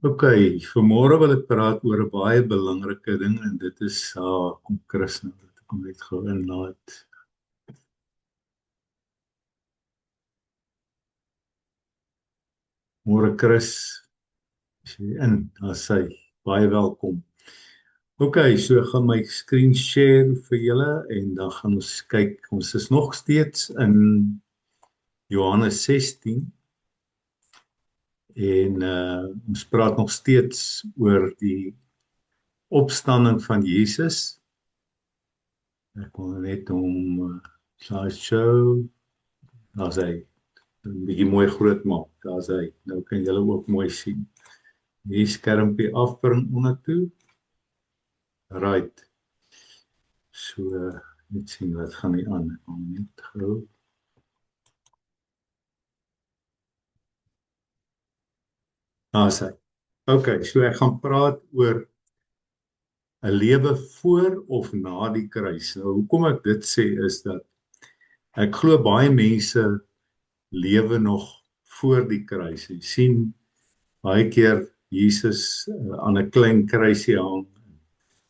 Ok, vanmôre wil ek praat oor 'n baie belangrike ding en dit is kom Chris nou dat ek hom net gou inlaat. Môre Chris, is jy in? Daar sy. Baie welkom. Ok, so ek gaan my screen share vir julle en dan gaan ons kyk. Ons is nog steeds in Johannes 16 en ons praat nog steeds oor die opstanding van Jesus. Ek wil net hom slideshow. Daar's hy. 'n bietjie mooi groot maak. Daar's hy. Nou kan julle ook mooi sien. Hier skermpie afbring ondertoe. Right. So net sien wat gaan hier aan. Ek gaan net gou. Daar's hy. Okay, so ek gaan praat oor 'n lewe voor of na die kruis. Nou hoekom ek dit sê is dat ek glo baie mense lewe nog voor die kruis. Jy sien baie keer Jesus aan 'n klein kruisie hang,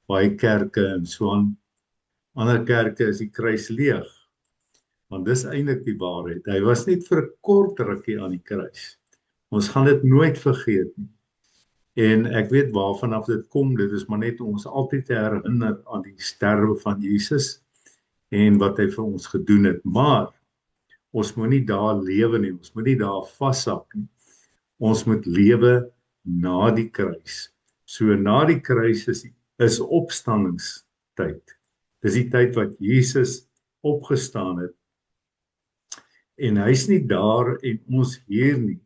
baie kerke en so aan. Ander kerke is die kruis leeg. Want dis eintlik die waarheid. Hy was net vir 'n kort rukkie aan die kruis. Ons gaan dit nooit vergeet nie. En ek weet waarvan af dit kom. Dit is maar net om ons altyd te herinner aan die sterwe van Jesus en wat hy vir ons gedoen het. Maar ons moet nie daar lewe nie. Ons moet nie daar vashak nie. Ons moet lewe na die kruis. So na die kruis is opstandingstyd. Dis die tyd wat Jesus opgestaan het. En hy's nie daar en ons hier nie.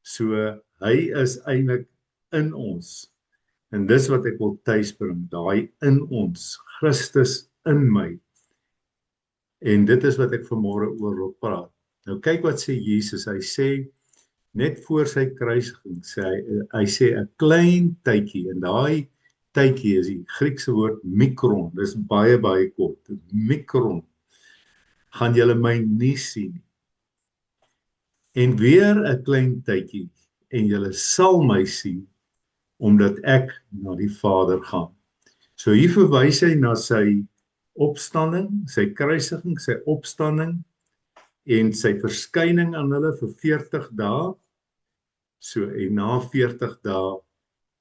So hy is eintlik in ons. En dis wat ek wil tuisbring, daai in ons, Christus in my. En dit is wat ek vanmôre oor wil praat. Nou kyk wat sê Jesus. Hy sê net voor sy kruisiging hy sê 'n klein tydjie, en daai tydjie is die Griekse woord mikron. Dis baie kort. Mikron. Gaan julle my nie sien nie. En weer 'n klein tydjie en julle sal my sien omdat ek na die Vader gaan. So hier verwys hy na sy opstanding, sy kruisiging, sy opstanding en sy verskyning aan hulle vir 40 dae. So en na 40 dae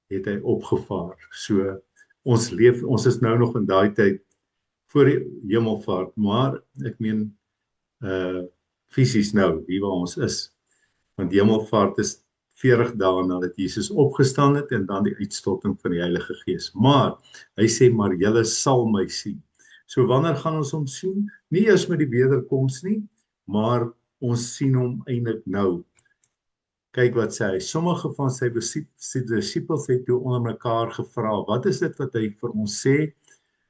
het hy opgevaar. So ons leef, ons is nou nog in daai tyd voor die hemelvaart, maar ek meen fisies nou, hier waar ons is. Want die hemelvaart is 40 dae nadat Jesus opgestaan het en dan die uitstorting van die Heilige Gees. Maar hy sê, maar julle sal my sien. So wanneer gaan ons hom sien? Nie eers met die wederkoms nie, maar ons sien hom eintlik nou. Kyk wat sê hy. Sommige van sy disippels het toe onder mekaar gevra, wat is dit wat hy vir ons sê?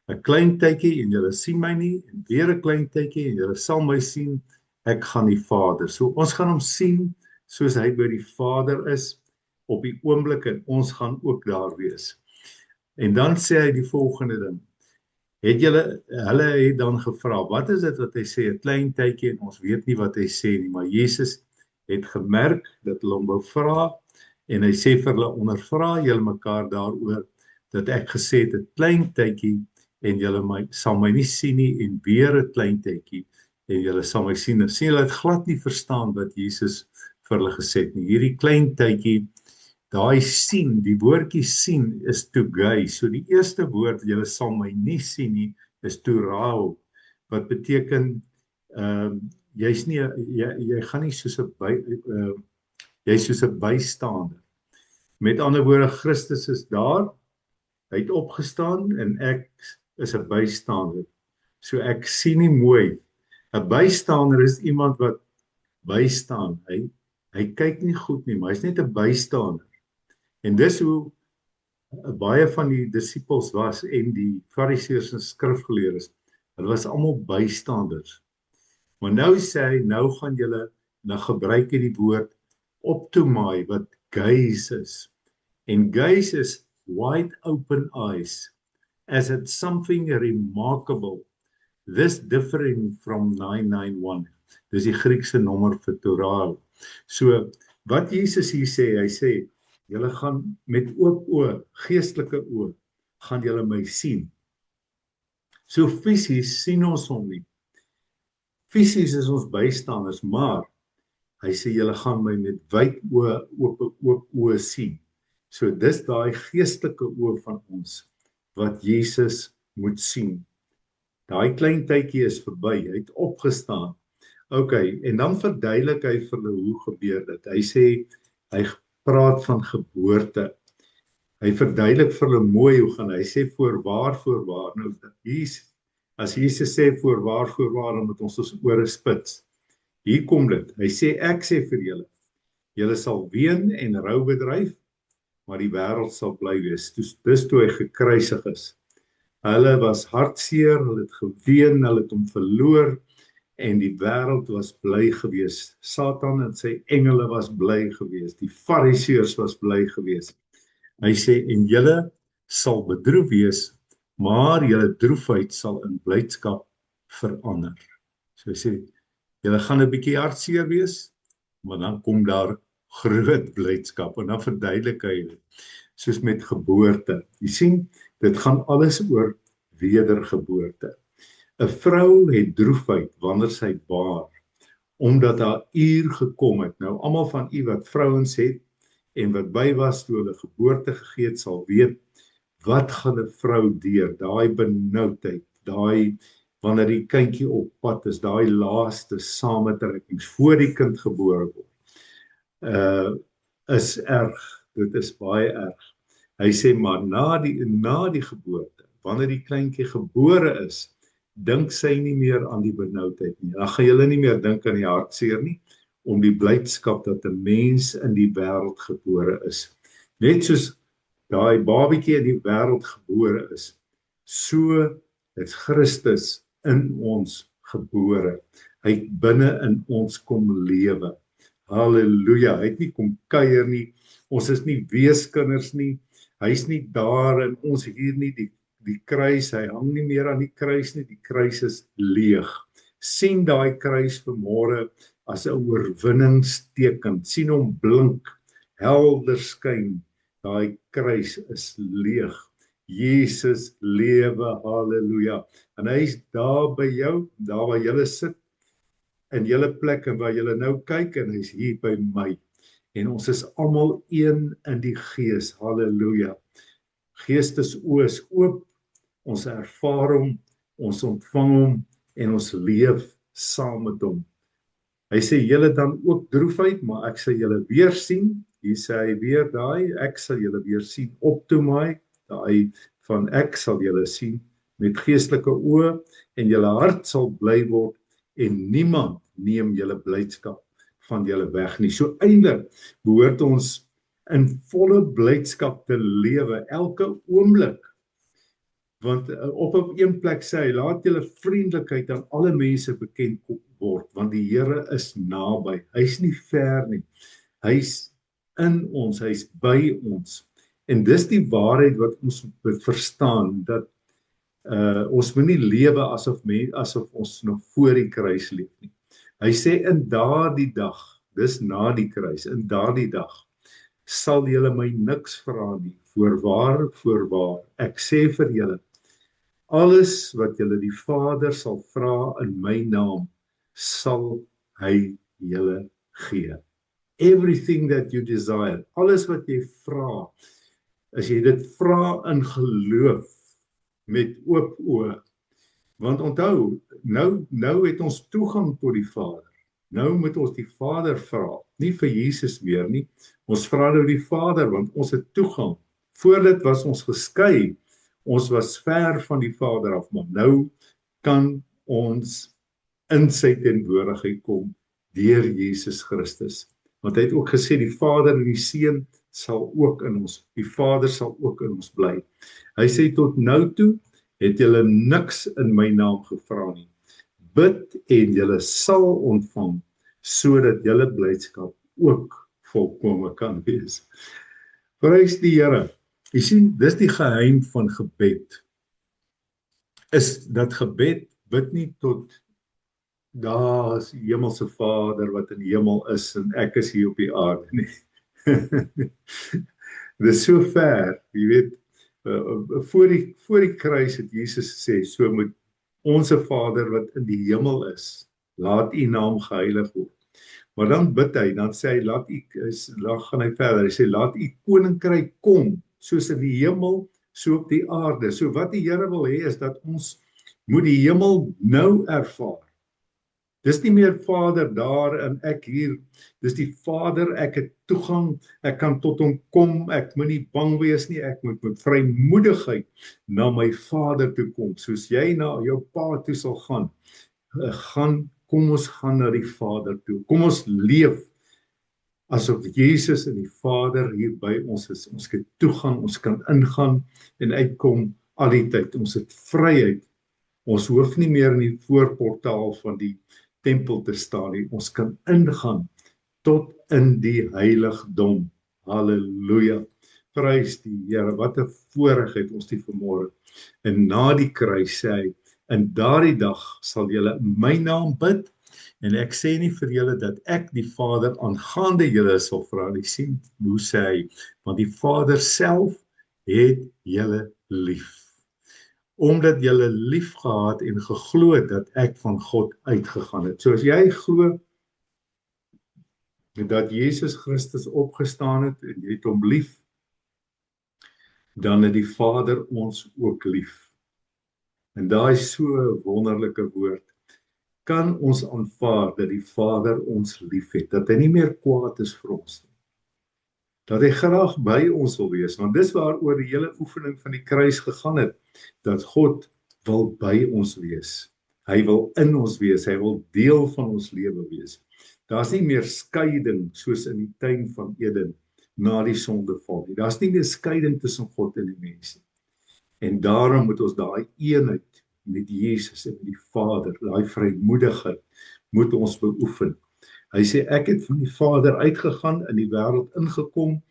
'n Klein tydjie en julle sien my nie, en weer 'n klein tydjie en julle sal my sien, ek gaan die Vader. So ons gaan hom sien soos hy by die Vader is op die oomblik en ons gaan ook daar wees. En dan sê hy die volgende ding. Hulle het dan gevra, wat is dit wat hy sê, 'n klein tydjie en ons weet nie wat hy sê nie, maar Jesus het gemerk dat hulle hom wou vra en hy sê vir hulle, ondervra julle mekaar daaroor dat ek gesê het 'n klein tydjie en julle sal my nie sien nie en weer 'n klein tydjie en julle sal my sien. Sien julle het glad nie verstaan wat Jesus vir hulle gesê het nie. Hierdie klein tydjie, daai sien, die woordjie sien is to gaze. So die eerste woord, julle sal my nie sien nie, is to rao, wat beteken jy's nie jy gaan nie soos 'n jy's soos 'n bystander. Met ander woorde, Christus is daar, hy het opgestaan en ek is 'n bystander. So ek sien nie mooi. 'n Bystander is iemand wat bystaan. Hy kyk nie goed nie, maar hy's net 'n bystander. En dis hoe baie van die disippels was en die fariseërs en skrifgeleerdes. Hulle was almal bystanders. Maar nou sê hy, nou gaan julle, nou gebruik hy die woord optomai, wat gaze is. En gaze is wide open eyes, as it's something remarkable. This differing from 991. Dis die Griekse nommer vir Torah. So, wat Jesus hier sê, hy sê, Julle gaan met oop oë, geestelike oë, gaan julle my sien. So fisies sien ons hom nie. Fisies is ons bystanders, maar hy sê julle gaan my met wyd oop oë sien. So dis daai geestelike oë van ons wat Jesus moet sien. Daai klein tydjie is verby, hy het opgestaan. OK, en dan verduidelik hy vir hulle hoe gebeur dit. Hy sê hy praat van geboorte. Hy verduidelik vir hulle mooi hoe gaan hy sê voorwaar. Nou hier as Jesus sê voorwaar, dan moet ons ore spits. Hier kom dit. Hy sê ek sê vir julle, julle sal ween en rou bedryf, maar die wêreld sal bly wees. Dis toe hy gekruisig is. Hulle was hartseer, hulle het geween, hulle het hom verloor en die wêreld was bly gewees. Satan en sy engele was bly gewees. Die Fariseërs was bly gewees. Hy sê en julle sal bedroef wees, maar julle droefheid sal in blydskap verander. So hy sê julle gaan 'n bietjie hartseer wees, maar dan kom daar groot blydskap en dan verduidelik hy dit. Soos met geboorte. Jy sien, dit gaan alles oor wedergeboorte. 'n Vrou het droefheid wanneer sy baar, omdat haar uur gekom het. Nou almal van u wat vrouens het en wat by was toe hulle geboorte gegee het, sal weet wat gaan 'n vrou deur, daai benoudheid, daai wanneer die kindjie op pad is, daai laaste samentrekkings voor die kind gebore word. Is erg, dit is baie erg. Hy sê maar na die geboorte, wanneer die kleintjie gebore is, dink sy nie meer aan die benoudheid nie. Dan gaan julle nie meer dink aan die hartseer nie, om die blydskap dat 'n mens in die wêreld gebore is. Net soos daai babietjie in die wêreld gebore is, so het Christus in ons gebore. Hy het binne in ons kom lewe. Halleluja, hy het nie kom kuier nie. Ons is nie weeskinders nie. Hy's nie daar en ons hier nie. Die kruis, hy hang nie meer aan die kruis nie. Die kruis is leeg. Sien daai kruis vanmôre as 'n oorwinningsteken. Sien hom blink, helder skyn. Daai kruis is leeg. Jesus lewe, halleluja. En hy is daar by jou, daar waar jy sit, in julle plek en waar julle nou kyk, en hy's hier by my. En ons is almal een in die gees, halleluja. Geestesoë is oop, ons ervaar hom, ons ontvang hom en ons leef saam met hom. Hy sê julle dan ook droefheid, maar ek sal julle weer sien. Hier sê hy weer daai, ek sal julle weer sien op toe my, daai van ek sal julle sien met geestelike oë en julle hart sal bly word en niemand neem julle blydskap van julle weg nie. So eintlik behoort ons in volle blydskap te lewe elke oomblik. Want op een plek sê hy, laat julle vriendelikheid aan alle mense bekend word, want die Here is naby. Hy's nie ver nie. Hy's in ons, hy's by ons. En dis die waarheid wat ons moet verstaan, dat ons moet nie lewe asof ons nog voor die kruis leef nie. Hy sê in daardie dag, dis na die kruis, in daardie dag sal julle my niks vra nie. Voorwaar, ek sê vir julle, alles wat julle die Vader sal vra in my naam, sal hy julle gee. Everything that you desire, alles wat jy vra, as jy dit vra in geloof, met oop oë, want onthou, nou het ons toegang tot die Vader. Nou moet ons die Vader vra, nie vir Jesus meer nie. Ons vra nou die Vader, want ons het toegang. Voor dit was ons geskei, ons was ver van die Vader af, maar nou kan ons in sy teenwoordigheid kom deur Jesus Christus. Want hy het ook gesê die Vader en die Seun sal ook in ons, die Vader sal ook in ons bly. Hy sê tot nou toe het julle niks in my naam gevra nie. Bid en julle sal ontvang, sodat julle blydskap ook volkome kan wees. Prys die Here. Jy sien, dis die geheim van gebed. Is dat gebed bid nie tot daar is die hemelse Vader wat in die hemel is en ek is hier op die aarde nie. Dis so ver, jy weet, voor die kruis het Jesus gesê, so moet onse Vader wat in die hemel is, laat u naam geheilig word. Maar dan bid hy, dan sê hy, dan gaan hy verder, hy sê, laat u koninkryk kom, soos in die hemel, so op die aarde. So wat die Here wil hê, is dat ons moet die hemel nou ervaar. Dis nie meer Vader daar en ek hier, dis die Vader, ek het toegang, ek kan tot hom kom, ek moet nie bang wees nie, ek moet met vrymoedigheid na my Vader toe kom, soos jy na jou pa toe sal gaan, kom ons gaan na die Vader toe, kom ons leef, asof Jesus en die Vader hier by ons is, ons het toegang, ons kan ingaan en uitkom al die tyd, ons het vryheid, ons hoef nie meer in die voorportaal van die tempel te staan nie, ons kan ingaan tot in die heiligdom. Halleluja. Prys die Here, wat 'n voorreg het ons die vanmôre. En na die kruis sê hy, in daardie dag sal julle in my naam bid, en ek sê nie vir julle dat ek die Vader aangaande julle sal vra nie, sien hoe sê hy, want die Vader self het julle lief. Omdat julle lief gehad en geglo dat ek van God uitgegaan het. So as jy glo dat Jesus Christus opgestaan het en jy het hom lief, dan het die Vader ons ook lief. En daai is so 'n wonderlike woord. Kan ons aanvaar dat die Vader ons lief het, dat hy nie meer kwaad is vir ons nie. Dat hy graag by ons wil wees, want dis waaroor die hele oefening van die kruis gegaan het, dat God wil by ons wees. Hy wil in ons wees, hy wil deel van ons lewe wees. Daar's nie meer skeiding soos in die tuin van Eden na die sondeval nie. Daar's nie meer skeiding tussen God en die mens nie. En daarom moet ons daai eenheid met Jesus en met die Vader, daai vrymoedigheid, moet ons beoefen. Hy sê, ek het van die Vader uitgegaan, in die wêreld ingekom,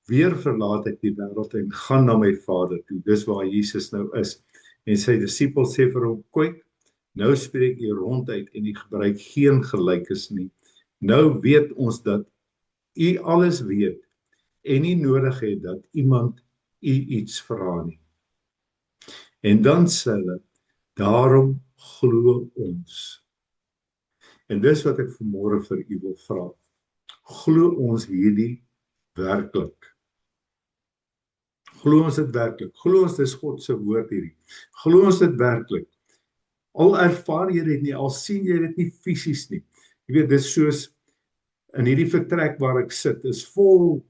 weer verlaat ek die wêreld en gaan na my Vader toe. Dis waar Jesus nou is. En sy disippels sê vir hom, kyk, nou spreek jy ronduit en jy gebruik geen gelykes nie. Nou weet ons dat u alles weet en nie nodig het dat iemand u iets vra nie. En dan sê hulle, daarom glo ons. En dis wat ek vanmôre vir u wil vra. Glo ons hierdie werklik? Glo ons dit werklik? Glo ons dis God se woord hierdie? Glo ons dit werklik? Al ervaar jy dit nie, al sien jy dit nie fisies nie. Jy weet, dis soos in hierdie vertrek waar ek sit, is vol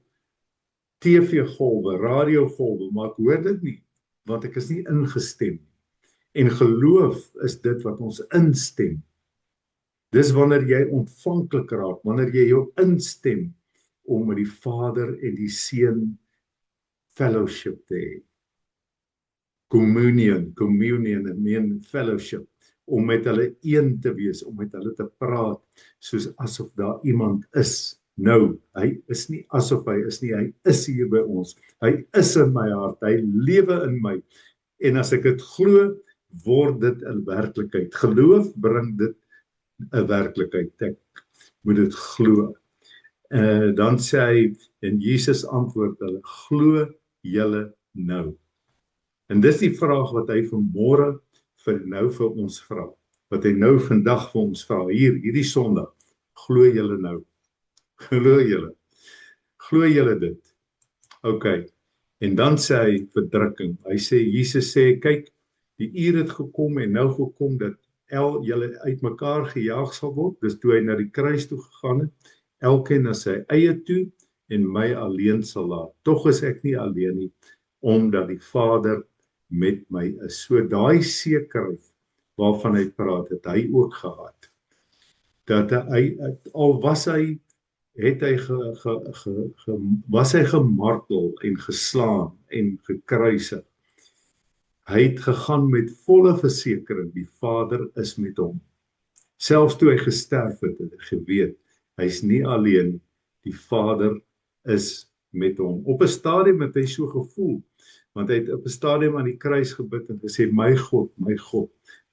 TV-golwe, radiogolwe, maar ek hoor dit nie, want ek is nie ingestem. En geloof is dit wat ons instem. Dis wanneer jy ontvanklik raak, wanneer jy jou instem om met die Vader en die Seun fellowship te hê. Communion, en meen fellowship, om met hulle een te wees, om met hulle te praat, soos asof daar iemand is. Nou, hy is nie asof hy is nie, hy is hier by ons. Hy is in my hart, hy lewe in my. En as ek dit glo, word dit 'n werklikheid. Geloof bring dit 'n werklikheid. Ek moet dit glo. Dan sê hy, en Jesus antwoord hulle, glo julle nou? En dis die vraag wat hy vanmôre vir ons vra. Wat hy nou vandag vir ons vra, hierdie Sondag. Glo julle nou? Glo julle? Glo julle dit? OK. En dan sê hy verdrukking. Hy sê, Jesus sê, kyk, die uur het gekom en nou gekom dat julle uitmekaar gejaag sal word. Dis toe hy na die kruis toe gegaan het. Elkeen na sy eie toe en my alleen sal laat. Tog is ek nie alleen nie, omdat die Vader met my is. So daai sekerheid waarvan hy praat, het hy ook gehad. Dat hy, al was hy, was hy gemartel en geslaan en gekruisig. Hy het gegaan met volle versekering, die Vader is met hom. Selfs toe hy gesterf het, het hy geweet, hy is nie alleen, die Vader is met hom. Op 'n stadium het hy so gevoel, want hy het op 'n stadium aan die kruis gebid en gesê, my God,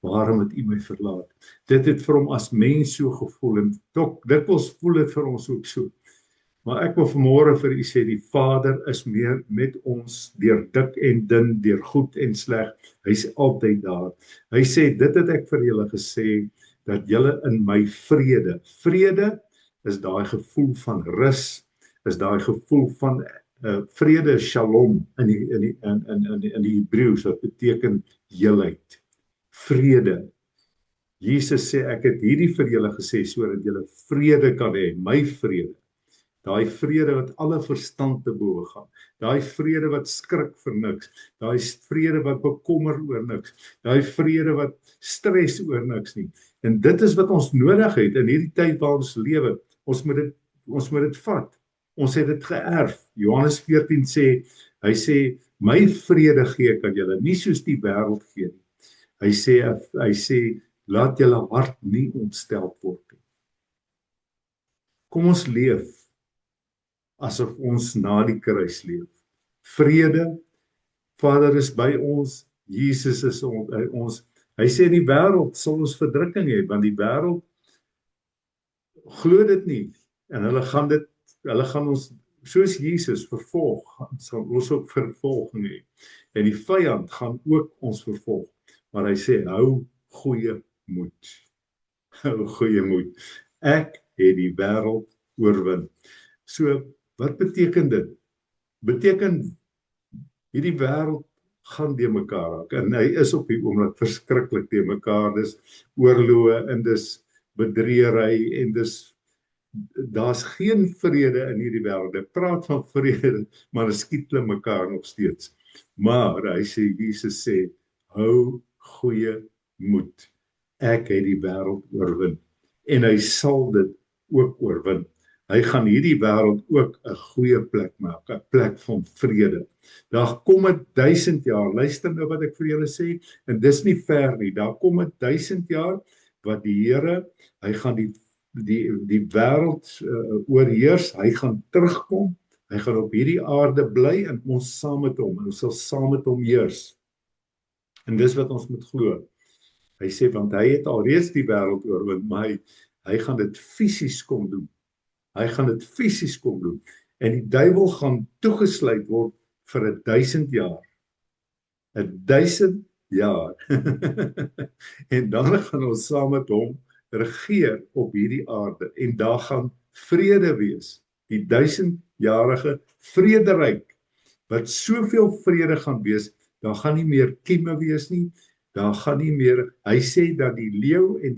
waarom het u my verlaat? Dit het vir hom as mens so gevoel, en dikwels voel dit vir ons ook so. Maar ek wil vanmôre vir u sê, die Vader is meer met ons deur dik en dun, deur goed en sleg. Hy's altyd daar. Hy sê, dit het ek vir julle gesê, dat julle in my vrede is daai gevoel van rus, is daai gevoel van vrede, shalom in die Hebreëus, wat beteken heelheid. Vrede. Jesus sê, ek het hierdie vir julle gesê, sodat julle vrede kan hê, my vrede. Daai vrede wat alle verstand te bowe gaan. Daai vrede wat skrik vir niks. Daai vrede wat bekommer oor niks. Daai vrede wat stres oor niks nie. En dit is wat ons nodig het in hierdie tyd waar ons lewe. Ons moet dit vat. Ons het dit geërf. Johannes 14 sê, hy sê, my vrede gee ek aan julle, nie soos die wêreld gee nie. Hy sê, laat julle hart nie ontstel word nie. Kom ons leef asof ons na die kruis leef. Vrede, Vader is by ons, Jesus is by ons. Hy sê die wêreld sal ons verdrukking hê, want die wêreld glo dit nie. En hulle gaan ons, soos Jesus vervolg, sal ons ook vervolging hê. En die vyand gaan ook ons vervolg. Maar hy sê, hou goeie moed. Hou goeie moed. Ek het die wêreld oorwin. So, wat beteken dit? Beteken hierdie wêreld gaan de mekaar raak. En hy is op die oomblik verskriklik de mekaar. Dis oorloë en dis bedreery en daar's geen vrede in hierdie wêreld. Hy praat van vrede, maar hulle skiet hulle mekaar nog steeds. Maar hy sê, Jesus sê, hou goeie moed. Ek het die wêreld oorwin. En hy sal dit ook oorwin. Hy gaan hierdie wêreld ook 'n goeie plek maak, 'n plek van vrede. Daar kom 1000 jaar, luister nou wat ek vir julle sê, en dis nie ver nie, daar kom 1000 jaar, wat die Here, hy gaan die wêreld oorheers, hy gaan terugkom, hy gaan op hierdie aarde bly, en ons saam met hom, en ons sal saam met hom heers. En dis wat ons moet glo. Hy sê, want hy het alreeds die wêreld oorwin, maar hy gaan dit fisies kom doen. Hy gaan dit fisies kom doen. En die duiwel gaan toegesluit word vir 1000 jaar. 1000 jaar. En dan gaan ons saam met hom regeer op hierdie aarde. En daar gaan vrede wees. Die 1000-jarige vrederyk, wat soveel vrede gaan wees, daar gaan nie meer kieme wees nie, daar gaan nie meer, hy sê dat die leeu en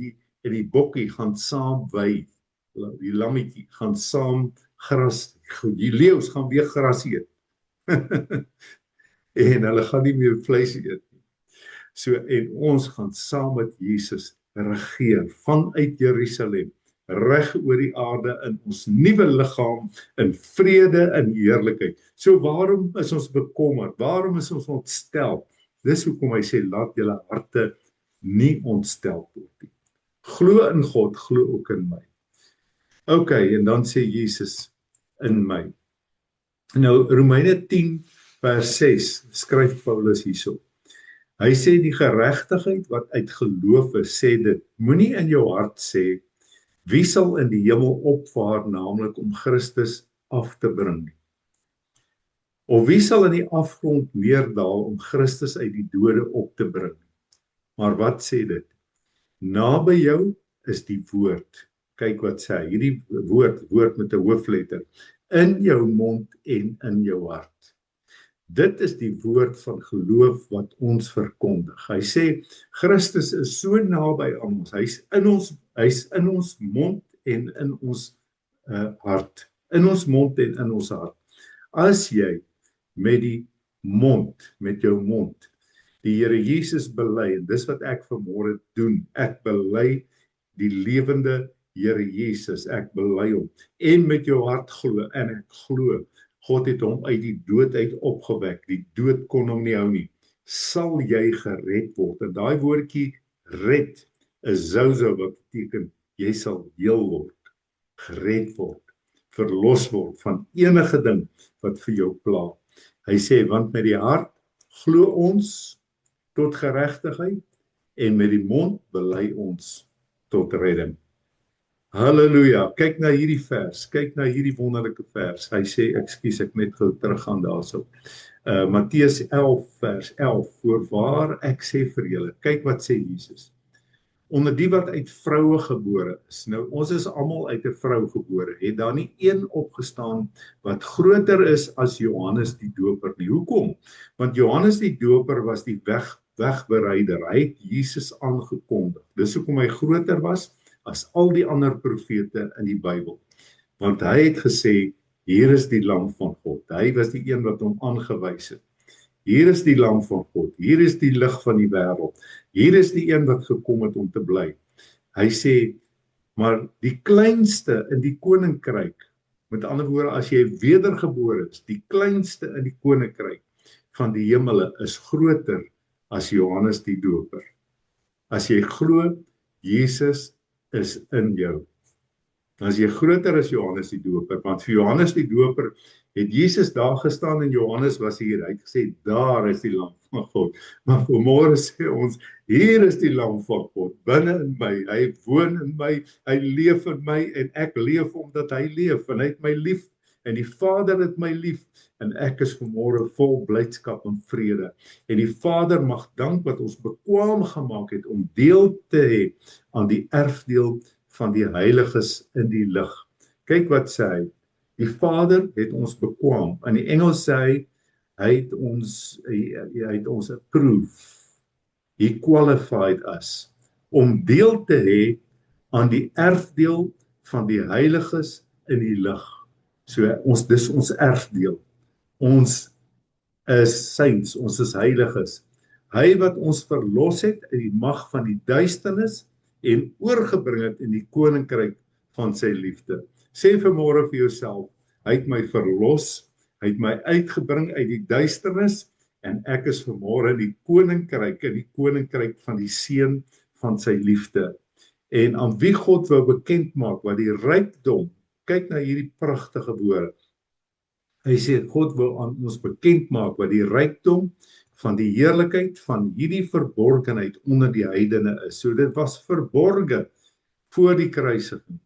die bokkie gaan saam wei. Die lammetjie gaan saam gras, die leeu's gaan weer gras eet. En hulle gaan nie meer vleis eet nie. So, en ons gaan saam met Jesus regeer vanuit Jerusalem, reg oor die aarde in ons nuwe liggaam, in vrede en heerlikheid. So waarom is ons bekommerd? Waarom is ons ontstel? Dis hoekom hy sê, laat julle harte nie ontstel word nie. Glo in God, glo ook in my. Ok, en dan sê Jesus, in my. Nou, Romeine 10 vers 6, skryf Paulus hierso. Hy sê, die geregtigheid wat uit geloof is, sê dit, moenie in jou hart sê, wie sal in die hemel opvaar, naamlik om Christus af te bring? Of wie sal in die afgrond neerdal om Christus uit die dode op te bring? Maar wat sê dit? Naby jou is die woord. Kyk wat sê hy, hierdie woord met 'n hoofletter, in jou mond en in jou hart. Dit is die woord van geloof wat ons verkondig. Hy sê, Christus is so naby aan ons, hy's in ons mond en in ons hart. In ons mond en in ons hart. As jy met die mond, met jou mond, die Here Jesus bely, en dis wat ek vanmôre doen, ek bely die lewende Here Jesus, ek bely hom, en met jou hart glo, en ek glo, God het hom uit die dood uit opgewek, die dood kon hom nie hou nie, sal jy gered word, en daai woordjie red, is sozo, wat beteken, jy sal heel word, gered word, verlos word, van enige ding, wat vir jou pla. Hy sê, want met die hart, glo ons, tot geregtigheid, en met die mond, bely ons, tot redding. Halleluja. Kyk na hierdie vers. Kyk na hierdie wonderlike vers. Hy sê, ekskuus, ek net gou teruggaan daarso. Matteus 11 vers 11. Voorwaar ek sê vir julle, kyk wat sê Jesus. Onder die wat uit vroue gebore is. Nou ons is almal uit 'n vrou gebore. Het daar nie een opgestaan wat groter is as Johannes die Doper nie. Hoekom? Want Johannes die Doper was die wegbereider. Hy het Jesus aangekondig. Dis hoekom hy groter was as al die ander profete in die Bybel. Want hy het gesê, hier is die lam van God. Hy was die een wat hom aangewys het. Hier is die lam van God. Hier is die lig van die wêreld. Hier is die een wat gekom het om te bly. Hy sê, maar die kleinste in die koninkryk, met ander woorde, as jy wedergebore is, die kleinste in die koninkryk van die hemele is groter as Johannes die Doper. As jy glo, Jesus is in jou. As jy groter as Johannes die Doper, want vir Johannes die Doper het Jesus daar gestaan en Johannes was hier. Hy het gesê, daar is die lam van God. Maar vanmôre sê ons, hier is die lam van God, binne in my. Hy woon in my, hy leef in my en ek leef omdat hy leef en hy het my lief en die Vader het my lief en ek is vanmôre vol blydskap en vrede. En die Vader mag dank wat ons bekwaam gemaak het om deel te hê aan die erfdeel van die heiliges in die lig. Kyk wat sê hy. Die Vader het ons bekwaam. In die Engels sê hy het ons approved. He qualified us om deel te hê aan die erfdeel van die heiliges in die lig. So dis ons erfdeel. Ons is saints, ons is heiliges. Hy wat ons verlos het uit die mag van die duisternis en oorgebring het in die koninkryk van sy liefde. Sê vanmôre vir jouself, hy het my verlos, hy het my uitgebring uit die duisternis en ek is vanmôre in die koninkryk van die seun van sy liefde. En aan wie God wou bekend maak wat die rykdom, kyk na hierdie pragtige woorde. Hy sê God wil aan ons bekend maak wat die rykdom van die heerlikheid van hierdie verborgenheid onder die heidene is. So dit was verborge voor die kruisiging.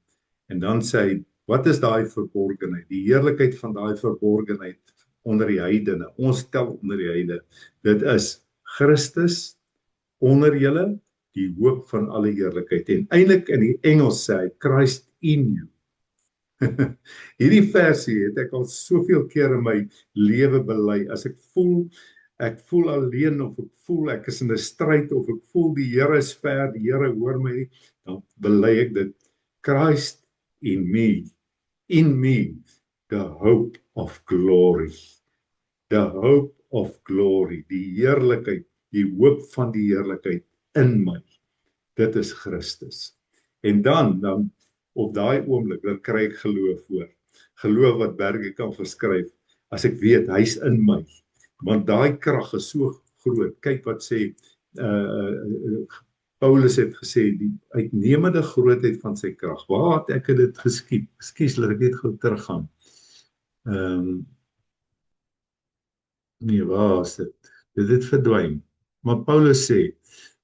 En dan sê hy, wat is daai verborgenheid? Die heerlikheid van daai verborgenheid onder die heidene. Ons tel onder die heidene. Dit is Christus onder julle, die hoop van alle heerlikheid. En eintlik in die Engels sê hy, Christ in you. Hierdie versie het ek al soveel keer in my lewe bely. As ek voel alleen of ek voel ek is in 'n stryd of ek voel die Here is ver, die Here hoor my nie, dan bely ek dit. Christ in me, the hope of glory. The hope of glory, die heerlikheid, die hoop van die heerlikheid in my. Dit is Christus. En dan op daai oomblik, dan kry ek geloof hoor. Geloof wat berge kan verskryf, as ek weet, hy's in my. Want daai krag is so groot. Kyk wat sê, Paulus het gesê, die uitnemende grootheid van sy krag. Waar het ek dit geskiet? Ekskuus, laat ek net gou teruggaan. Nee, waar is dit? Dit het verdwyn. Maar Paulus sê,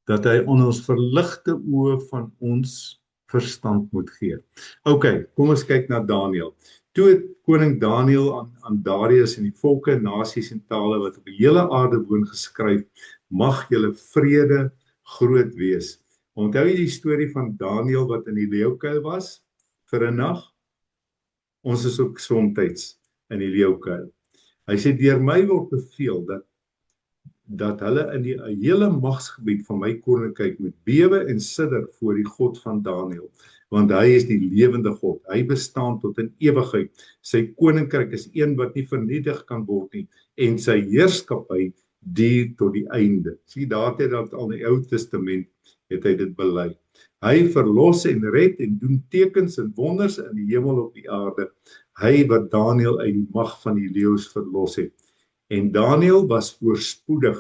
dat hy aan ons verligte oë van ons verstand moet gee. OK, kom ons kyk na Daniël. Toe het koning Daniël aan Darius en die volke, nasies en tale wat op die hele aarde woon geskryf, mag julle vrede groot wees. Onthou jy die storie van Daniël wat in die leeukuil was vir 'n nag? Ons is ook soms in die leeukuil. Hy sê, deur my word beveel dat hulle in die hele magsgebied van my koninkryk moet bewe en sidder voor die God van Daniël, want hy is die lewende God. Hy bestaan tot in ewigheid. Sy koninkryk is een wat nie vernietig kan word nie en sy heerskappy duur tot die einde. Sien, daar het hy dat al in die Ou Testament het hy dit bely. Hy verlos en red en doen tekens en wonders in die hemel op die aarde. Hy wat Daniël uit die mag van die leeu's verlos het. En Daniël was voorspoedig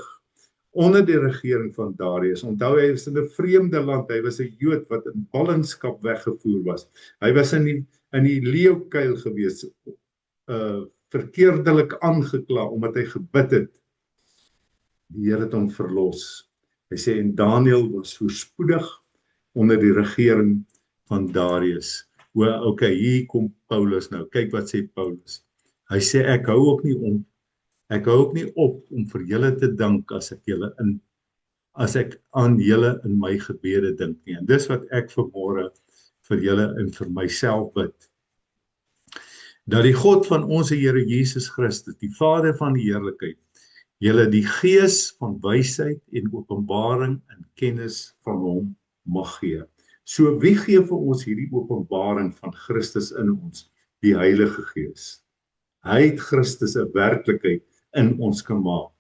onder die regering van Darius. Onthou, hy was in 'n vreemde land. Hy was 'n Jood wat in ballingskap weggevoer was. Hy was in die leeukuil gewees, verkeerdelik aangekla omdat hy gebid het. Die Here het hom verlos. Hy sê, en Daniël was voorspoedig onder die regering van Darius. Okay, hier kom Paulus nou. Kyk wat sê Paulus. Hy sê ek hou ook nie op om vir julle te dank as ek aan julle in my gebede dink nie. En dis wat ek vanmôre vir julle en vir myself bid. Dat die God van ons Here Jesus Christus, die Vader van die heerlikheid, julle die gees van wysheid en openbaring en kennis van hom mag gee. So wie gee vir ons hierdie openbaring van Christus in ons? Die Heilige Gees. Hy het Christus 'n werklikheid in ons gemaak.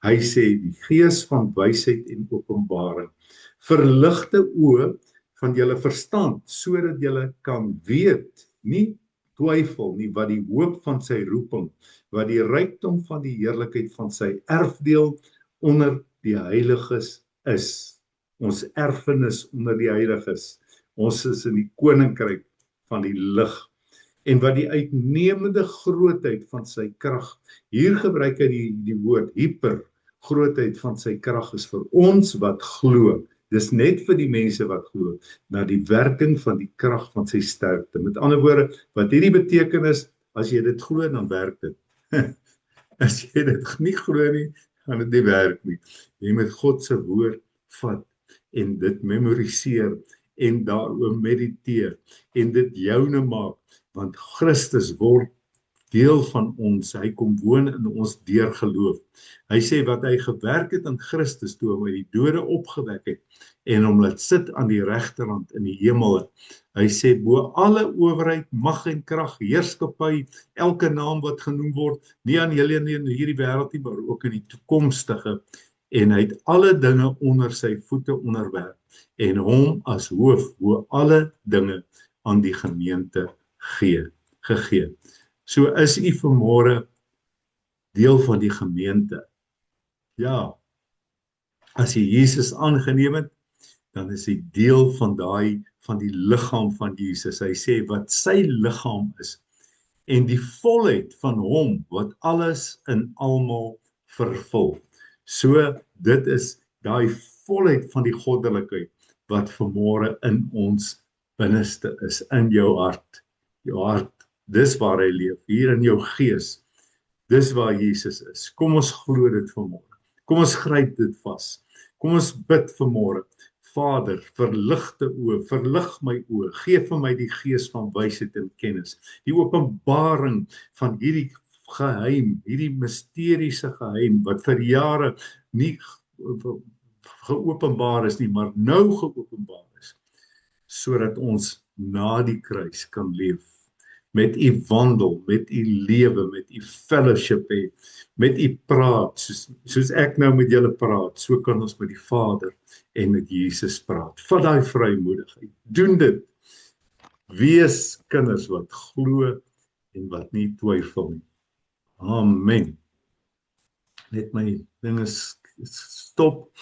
Hy sê die gees van wysheid en openbaring, verligte oë van julle verstand, sodat julle kan weet, nie twyfel nie, wat die hoop van sy roeping, wat die rykdom van die heerlikheid van sy erfdeel onder die heiliges is. Ons erfenis onder die heiliges. Ons is in die koninkryk van die lig. En wat die uitnemende grootheid van sy krag, hier gebruik hy die woord hyper, grootheid van sy krag is vir ons wat glo. Dis net vir die mense wat glo, na die werking van die krag van sy sterkte. Met ander woorde, wat hierdie beteken is, as jy dit glo, dan werk dit. As jy dit nie glo nie, gaan dit nie werk nie. Jy moet God se woord vat en dit memoriseer en daaroor mediteer en dit joune maak, want Christus word deel van ons, hy kom woon in ons deur geloof. Hy sê wat hy gewerk het in Christus toe hom uit die dode opgewek het en hom laat sit aan die regterhand in die hemel. Hy sê bo alle owerheid, mag en krag, heerskappy, elke naam wat genoem word, nie aan julle in hierdie wêreld nie, maar ook in die toekomstige. En hy het alle dinge onder sy voete onderwerp en hom as hoof bo alle dinge aan die gemeente gegee. So is u vanmôre deel van die gemeente. Ja, as jy Jesus aangeneem het, dan is hy deel van die liggaam van Jesus. Hy sê wat sy liggaam is en die volheid van hom wat alles in almal vervul. So dit is daai volheid van die goddelikheid wat vanmôre in ons binneste is, in jou hart. Jou hart, dis waar hy leef, hier in jou gees. Dis waar Jesus is. Kom ons glo dit vanmôre. Kom ons gryp dit vas. Kom ons bid vanmôre. Vader, verligte oë, verlig my oë, gee vir my die gees van wysheid en kennis, die openbaring van hierdie geheim, hierdie misteriese geheim wat vir jare nie geopenbaar is nie, maar nou geopenbaar is, sodat ons na die kruis kan leef, met u wandel, met u lewe, met u fellowship hê, met u praat, soos ek nou met julle praat, so kan ons met die Vader en met Jesus praat. Vat daai vrymoedigheid, doen dit. Wees kinders wat glo en wat nie twyfel nie. Amen. Net my dinge stop.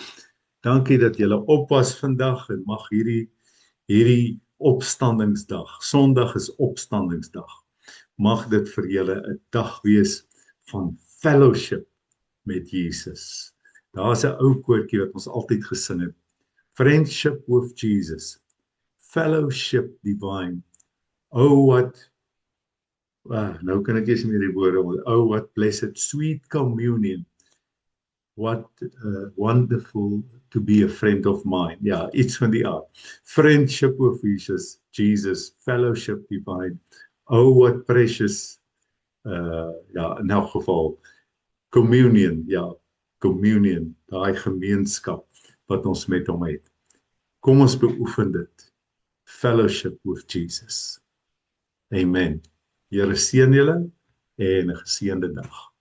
Dankie dat julle op was vandag en mag hierdie opstandingsdag, Sondag is opstandingsdag, mag dit vir julle 'n dag wees van fellowship met Jesus. Daar's 'n ou koortjie wat ons altyd gesing het. Friendship with Jesus, fellowship divine. Oh what, nou kan ek eers meer die woorde hoor. Oh what blessed sweet communion. What wonderful to be a friend of mine. Ja, iets van die aard. Friendship with Jesus, fellowship divine. Oh what precious, ja, in elk geval, communion, ja, communion, daai gemeenskap wat ons met hom het. Kom ons beoefen dit. Fellowship with Jesus. Amen. Here seën julle en 'n geseënde dag.